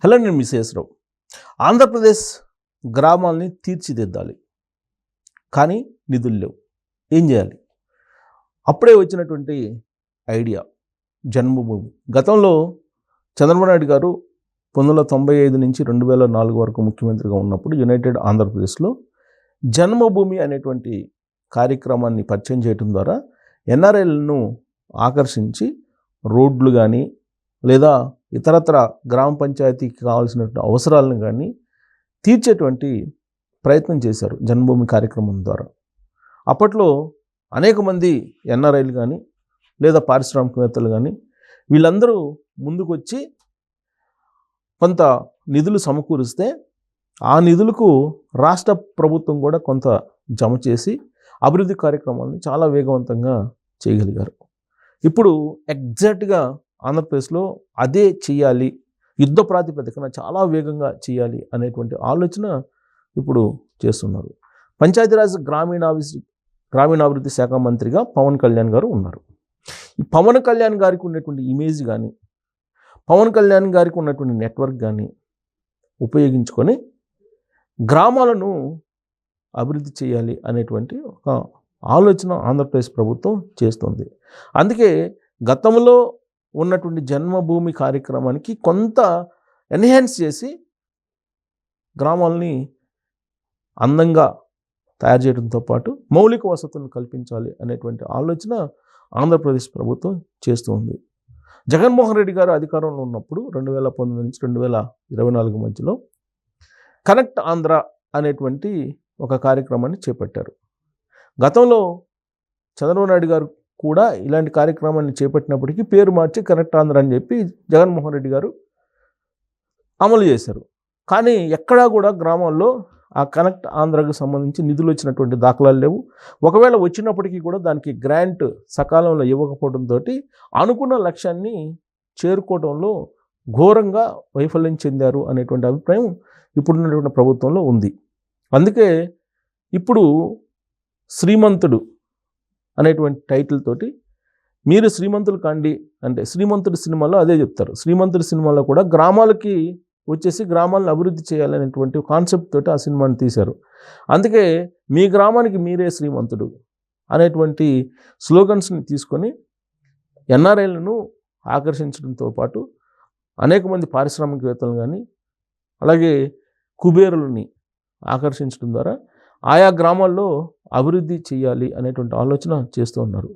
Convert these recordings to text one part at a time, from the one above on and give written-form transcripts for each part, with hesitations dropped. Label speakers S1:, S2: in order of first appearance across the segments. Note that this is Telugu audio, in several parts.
S1: హలో, నేను మిసేశ్వరరావు. ఆంధ్రప్రదేశ్ గ్రామాలని తీర్చిదిద్దాలి, కానీ నిధులు లేవు. ఏం చేయాలి? అప్పుడే వచ్చినటువంటి ఐడియా జన్మభూమి. గతంలో చంద్రబాబు నాయుడు గారు 1995 నుంచి 2004 వరకు ముఖ్యమంత్రిగా ఉన్నప్పుడు యునైటెడ్ ఆంధ్రప్రదేశ్లో జన్మభూమి అనేటువంటి కార్యక్రమాన్ని పరిచయం చేయడం ద్వారా ఎన్ఆర్ఐలను ఆకర్షించి రోడ్లు కానీ లేదా ఇతరత్ర గ్రామ పంచాయతీకి కావాల్సినటువంటి అవసరాలను కానీ తీర్చేటువంటి ప్రయత్నం చేశారు జన్మభూమి కార్యక్రమం ద్వారా. అప్పట్లో అనేక మంది ఎన్ఆర్ఐలు కానీ లేదా పారిశ్రామికవేత్తలు కానీ వీళ్ళందరూ ముందుకొచ్చి కొంత నిధులు సమకూరిస్తే ఆ నిధులకు రాష్ట్ర ప్రభుత్వం కూడా కొంత జమ చేసి అభివృద్ధి కార్యక్రమాలను చాలా వేగవంతంగా చేయగలిగారు. ఇప్పుడు ఎగ్జాక్ట్గా ఆంధ్రప్రదేశ్లో అదే చేయాలి, యుద్ధ ప్రాతిపదికన చాలా వేగంగా చేయాలి అనేటువంటి ఆలోచన ఇప్పుడు చేస్తున్నారు. పంచాయతీరాజ్ గ్రామీణాభివృద్ధి శాఖ మంత్రిగా పవన్ కళ్యాణ్ గారు ఉన్నారు. ఈ పవన్ కళ్యాణ్ గారికి ఉన్నటువంటి ఇమేజ్ కానీ పవన్ కళ్యాణ్ గారికి ఉన్నటువంటి నెట్వర్క్ కానీ ఉపయోగించుకొని గ్రామాలను అభివృద్ధి చేయాలి అనేటువంటి ఒక ఆలోచన ఆంధ్రప్రదేశ్ ప్రభుత్వం చేస్తుంది. అందుకే గతంలో ఉన్నటువంటి జన్మభూమి కార్యక్రమానికి కొంత ఎన్హాన్స్ చేసి గ్రామాలని అందంగా తయారు చేయడంతో పాటు మౌలిక వసతులను కల్పించాలి అనేటువంటి ఆలోచన ఆంధ్రప్రదేశ్ ప్రభుత్వం చేస్తూ ఉంది. జగన్మోహన్ రెడ్డి గారు అధికారంలో ఉన్నప్పుడు 2019 నుంచి 2024 మధ్యలో కనెక్ట్ ఆంధ్ర అనేటువంటి ఒక కార్యక్రమాన్ని చేపట్టారు. గతంలో చంద్రబాబు నాయుడు గారు కూడా ఇలాంటి కార్యక్రమాన్ని చేపట్టినప్పటికీ పేరు మార్చి కనెక్ట్ ఆంధ్ర అని చెప్పి జగన్మోహన్ రెడ్డి గారు అమలు చేశారు. కానీ ఎక్కడా కూడా గ్రామాల్లో ఆ కనెక్ట్ ఆంధ్రకు సంబంధించి నిధులు వచ్చినటువంటి దాఖలాలు లేవు. ఒకవేళ వచ్చినప్పటికీ కూడా దానికి గ్రాంట్ సకాలంలో ఇవ్వకపోవడంతో అనుకున్న లక్ష్యాన్ని చేరుకోవడంలో ఘోరంగా వైఫల్యం చెందారు అనేటువంటి అభిప్రాయం ఇప్పుడున్నటువంటి ప్రభుత్వంలో ఉంది. అందుకే ఇప్పుడు శ్రీమంతుడు అనేటువంటి టైటిల్ తోటి మీరు శ్రీమంతులు కాండి అంటే శ్రీమంతుడి సినిమాలో అదే చెప్తారు. శ్రీమంతుడి సినిమాలో కూడా గ్రామాలకి వచ్చేసి గ్రామాలను అభివృద్ధి చేయాలనేటువంటి కాన్సెప్ట్ తోటి ఆ సినిమాని తీశారు. అందుకే మీ గ్రామానికి మీరే శ్రీమంతుడు అనేటువంటి స్లోగన్స్ని తీసుకొని ఎన్ఆర్ఐలను ఆకర్షించడంతో పాటు అనేక మంది పారిశ్రామికవేత్తలు కానీ అలాగే కుబేరులని ఆకర్షించడం ద్వారా ఆయా గ్రామాల్లో అభివృద్ధి చేయాలి అనేటువంటి ఆలోచన చేస్తూ ఉన్నారు.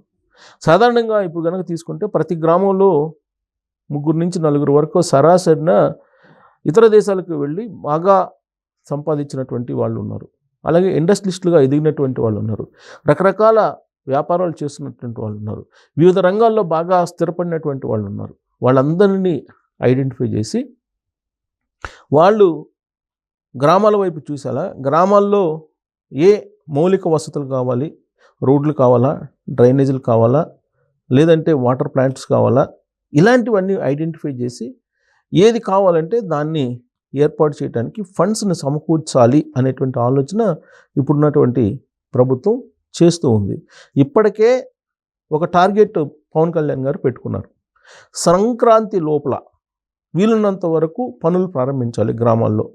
S1: సాధారణంగా ఇప్పుడు కనుక తీసుకుంటే ప్రతి గ్రామంలో 3 నుంచి 4 వరకు సరాసరిన ఇతర దేశాలకు వెళ్ళి బాగా సంపాదించినటువంటి వాళ్ళు ఉన్నారు. అలాగే ఇండస్ట్రియలిస్టులుగా ఎదిగినటువంటి వాళ్ళు ఉన్నారు. రకరకాల వ్యాపారాలు చేస్తున్నటువంటి వాళ్ళు ఉన్నారు. వివిధ రంగాల్లో బాగా స్థిరపడినటువంటి వాళ్ళు ఉన్నారు. వాళ్ళందరినీ ఐడెంటిఫై చేసి వాళ్ళు గ్రామాల వైపు చూసేలా గ్రామాల్లో ఏ మౌలిక వసతులు కావాలి, రోడ్లు కావాలా, డ్రైనేజీలు కావాలా, లేదంటే వాటర్ ప్లాంట్స్ కావాలా, ఇలాంటివన్నీ ఐడెంటిఫై చేసి ఏది కావాలంటే దాన్ని ఏర్పాటు చేయడానికి ఫండ్స్ని సమకూర్చాలి అనేటువంటి ఆలోచన ఇప్పుడున్నటువంటి ప్రభుత్వం చేస్తూ ఉంది. ఇప్పటికే ఒక టార్గెట్ పవన్ కళ్యాణ్ గారు పెట్టుకున్నారు. సంక్రాంతి లోపల వీలున్నంత వరకు పనులు ప్రారంభించాలి. గ్రామాల్లో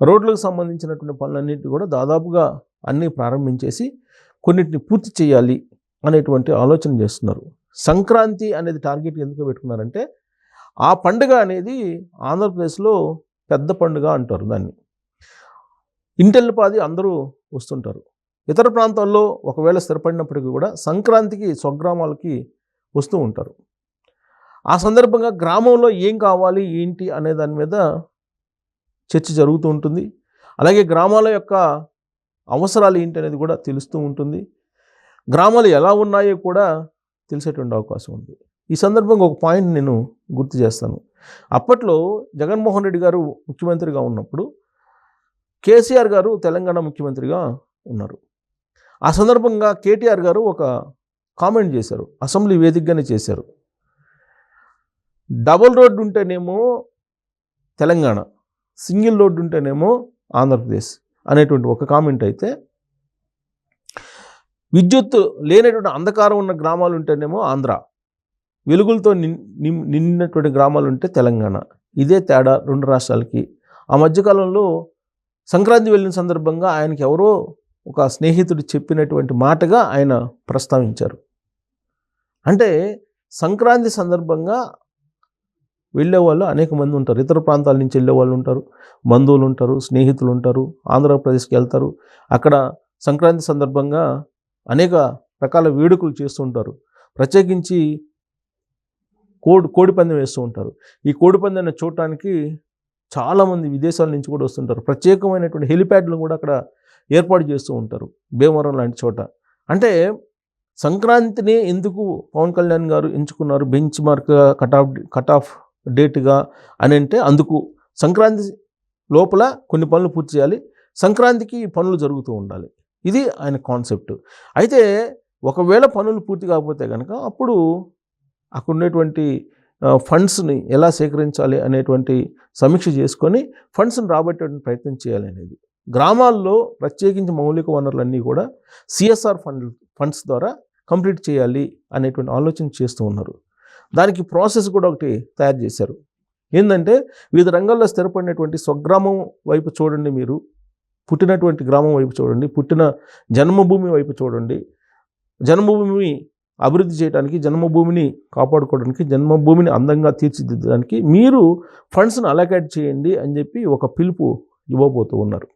S1: రోడ్లకు సంబంధించినటువంటి పనులన్నింటినీ కూడా దాదాపుగా అన్నీ ప్రారంభించేసి కొన్నిటిని పూర్తి చేయాలి అనేటువంటి ఆలోచన చేస్తున్నారు. సంక్రాంతి అనేది టార్గెట్ ఎందుకు పెట్టుకున్నారంటే ఆ పండుగ అనేది ఆంధ్రప్రదేశ్లో పెద్ద పండుగ అంటారు దాన్ని. ఇంటెల్లిపాది అందరూ వస్తుంటారు. ఇతర ప్రాంతాల్లో ఒకవేళ స్థిరపడినప్పటికీ కూడా సంక్రాంతికి స్వగ్రామాలకి వస్తూ ఉంటారు. ఆ సందర్భంగా గ్రామంలో ఏం కావాలి ఏంటి అనే దాని మీద చర్చ జరుగుతూ ఉంటుంది. అలాగే గ్రామాల యొక్క అవసరాలు ఏంటి అనేది కూడా తెలుస్తూ ఉంటుంది. గ్రామాలు ఎలా ఉన్నాయో కూడా తెలిసేటువంటి అవకాశం ఉంది. ఈ సందర్భంగా ఒక పాయింట్ నేను గుర్తు చేస్తాను. అప్పట్లో జగన్మోహన్ రెడ్డి గారు ముఖ్యమంత్రిగా ఉన్నప్పుడు కేసీఆర్ గారు తెలంగాణ ముఖ్యమంత్రిగా ఉన్నారు. ఆ సందర్భంగా కేటీఆర్ గారు ఒక కామెంట్ చేశారు, అసెంబ్లీ వేదికగానే చేశారు. డబుల్ రోడ్డు ఉంటేనేమో తెలంగాణ, సింగిల్ రోడ్డు ఉంటేనేమో ఆంధ్రప్రదేశ్ అనేటువంటి ఒక కామెంట్ అయితే, విద్యుత్ లేనటువంటి అంధకారం ఉన్న గ్రామాలు ఉంటేనేమో ఆంధ్ర, వెలుగులతో నిన్నటువంటి గ్రామాలు ఉంటే తెలంగాణ, ఇదే తేడా రెండు రాష్ట్రాలకి. ఆ మధ్యకాలంలో సంక్రాంతి వెళ్ళిన సందర్భంగా ఆయనకి ఎవరో ఒక స్నేహితుడు చెప్పినటువంటి మాటగా ఆయన ప్రస్తావించారు. అంటే సంక్రాంతి సందర్భంగా వెళ్ళేవాళ్ళు అనేక మంది ఉంటారు. ఇతర ప్రాంతాల నుంచి వెళ్ళేవాళ్ళు ఉంటారు, బంధువులు ఉంటారు, స్నేహితులు ఉంటారు, ఆంధ్రప్రదేశ్కి వెళ్తారు. అక్కడ సంక్రాంతి సందర్భంగా అనేక రకాల వేడుకలు చేస్తూ ఉంటారు. ప్రత్యేకించి కోడిపందెం వేస్తూ ఉంటారు. ఈ కోడిపందెం చూడటానికి చాలామంది విదేశాల నుంచి కూడా వస్తుంటారు. ప్రత్యేకమైనటువంటి హెలిప్యాడ్లు కూడా అక్కడ ఏర్పాటు చేస్తూ ఉంటారు, భీమవరం లాంటి చోట. అంటే సంక్రాంతిని ఎందుకు పవన్ కళ్యాణ్ గారు ఎంచుకున్నారు బెంచ్ మార్క్గా, కట్ ఆఫ్ డేట్గా అని అంటే, అందుకు సంక్రాంతి లోపల కొన్ని పనులు పూర్తి చేయాలి, సంక్రాంతికి పనులు జరుగుతూ ఉండాలి. ఇది ఆయన కాన్సెప్ట్. అయితే ఒకవేళ పనులు పూర్తి కాకపోతే కనుక అప్పుడు అక్కడ ఉండేటువంటి ఫండ్స్ని ఎలా సేకరించాలి అనేటువంటి సమీక్ష చేసుకొని ఫండ్స్ని రాబట్టేటువంటి ప్రయత్నం చేయాలి అనేది. గ్రామాల్లో ప్రత్యేకించి మౌలిక వనరులన్నీ కూడా సిఎస్ఆర్ ఫండ్స్ ద్వారా కంప్లీట్ చేయాలి అనేటువంటి ఆలోచన చేస్తూ ఉన్నారు. దానికి ప్రాసెస్ కూడా ఒకటి తయారు చేశారు. ఏంటంటే వివిధ రంగాల్లో స్థిరపడినటువంటి స్వగ్రామం వైపు చూడండి, మీరు పుట్టినటువంటి గ్రామం వైపు చూడండి, పుట్టిన జన్మభూమి వైపు చూడండి. జన్మభూమి అభివృద్ధి చేయడానికి, జన్మభూమిని కాపాడుకోవడానికి, జన్మభూమిని అందంగా తీర్చిదిద్దడానికి మీరు ఫండ్స్ను అలొకేట్ చేయండి అని చెప్పి ఒక పిలుపు ఇవ్వబోతూ ఉన్నారు.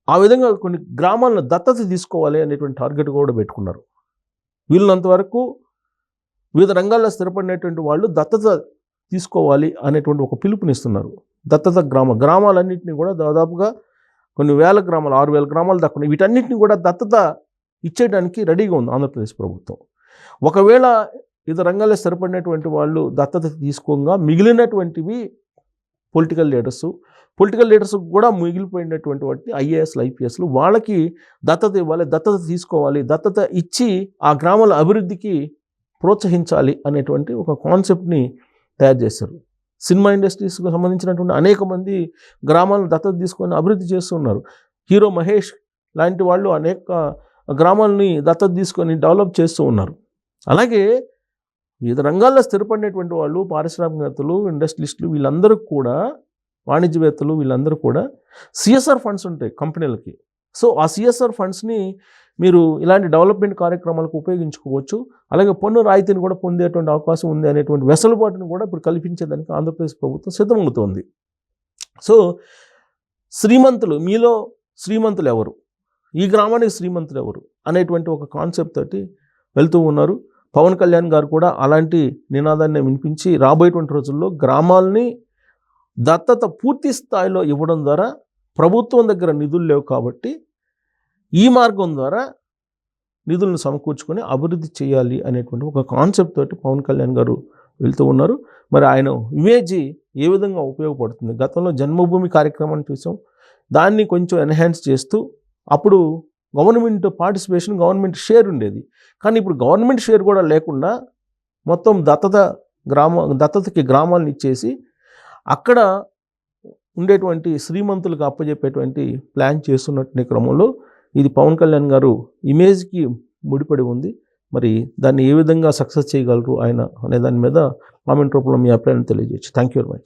S1: ఆ విధంగా కొన్ని గ్రామాలను దత్తత తీసుకోవాలి అనేటువంటి టార్గెట్ కూడా పెట్టుకున్నారు. వీళ్ళంతవరకు వివిధ రంగాల్లో స్థిరపడినటువంటి వాళ్ళు దత్తత తీసుకోవాలి అనేటువంటి ఒక పిలుపునిస్తున్నారు. దత్తత గ్రామాలన్నింటినీ కూడా దాదాపుగా కొన్ని వేల గ్రామాలు, 6,000 గ్రామాలు దాకా ఉన్నాయి. వీటన్నిటిని కూడా దత్తత ఇచ్చేయడానికి రెడీగా ఉంది ఆంధ్రప్రదేశ్ ప్రభుత్వం. ఒకవేళ వివిధ రంగాల్లో స్థిరపడినటువంటి వాళ్ళు దత్తత తీసుకోగా మిగిలినటువంటివి పొలిటికల్ లీడర్స్ కూడా మిగిలిపోయినటువంటి వాటి ఐఏఎస్లు, ఐపీఎస్లు, వాళ్ళకి దత్తత ఇవ్వాలి, దత్తత తీసుకోవాలి, దత్తత ఇచ్చి ఆ గ్రామాల అభివృద్ధికి ప్రోత్సహించాలి అనేటువంటి ఒక కాన్సెప్ట్ని తయారు చేశారు. సినిమా ఇండస్ట్రీస్కి సంబంధించినటువంటి అనేక మంది గ్రామాలను దత్తత తీసుకొని అభివృద్ధి చేస్తున్నారు. హీరో మహేష్ లాంటి వాళ్ళు అనేక గ్రామాలని దత్తత తీసుకొని డెవలప్ చేస్తూ ఉన్నారు. అలాగే వివిధ రంగాల్లో స్థిరపడినటువంటి వాళ్ళు, పారిశ్రామికవేత్తలు, ఇండస్ట్రియలిస్టులు, వీళ్ళందరూ కూడా, వాణిజ్యవేత్తలు, వీళ్ళందరూ కూడా సిఎస్ఆర్ ఫండ్స్ ఉంటాయి కంపెనీలకి. సో ఆ సిఎస్ఆర్ ఫండ్స్ని మీరు ఇలాంటి డెవలప్మెంట్ కార్యక్రమాలకు ఉపయోగించుకోవచ్చు. అలాగే పన్ను రాయితీని కూడా పొందేటువంటి అవకాశం ఉంది అనేటువంటి వెసులుబాటును కూడా ఇప్పుడు కల్పించేదానికి ఆంధ్రప్రదేశ్ ప్రభుత్వం సిద్ధమవుతోంది. సో మీలో శ్రీమంతులు ఎవరు, ఈ గ్రామానికి శ్రీమంతులు ఎవరు అనేటువంటి ఒక కాన్సెప్ట్ తోటి వెళ్తూ ఉన్నారు. పవన్ కళ్యాణ్ గారు కూడా అలాంటి నినాదాన్ని వినిపించి రాబోయేటువంటి రోజుల్లో గ్రామాలని దత్తత పూర్తి స్థాయిలో ఇవ్వడం ద్వారా, ప్రభుత్వం దగ్గర నిధులు లేవు కాబట్టి ఈ మార్గం ద్వారా నిధులను సమకూర్చుకొని అభివృద్ధి చేయాలి అనేటువంటి ఒక కాన్సెప్ట్ తోటి పవన్ కళ్యాణ్ గారు వెళ్తూ ఉన్నారు. మరి ఆయన ఇమేజ్ ఏ విధంగా ఉపయోగపడుతుంది? గతంలో జన్మభూమి కార్యక్రమాన్ని చూసాం, దాన్ని కొంచెం ఎన్హాన్స్ చేస్తూ అప్పుడు గవర్నమెంట్ పార్టిసిపేషన్, గవర్నమెంట్ షేర్ ఉండేది. కానీ ఇప్పుడు గవర్నమెంట్ షేర్ కూడా లేకుండా మొత్తం దత్తతకి గ్రామాలను ఇచ్చేసి అక్కడ ఉండేటువంటి శ్రీమంతులకు అప్పచెప్పేటువంటి ప్లాన్ చేస్తున్నటువంటి క్రమంలో ఇది పవన్ కళ్యాణ్ గారు ఇమేజ్కి ముడిపడి ఉంది. మరి దాన్ని ఏ విధంగా సక్సెస్ చేయగలరు ఆయన అనే దాని మీద కామెంట్ రూపంలో మీ అభిప్రాయాన్ని తెలియజేయచ్చు. Thank you very much.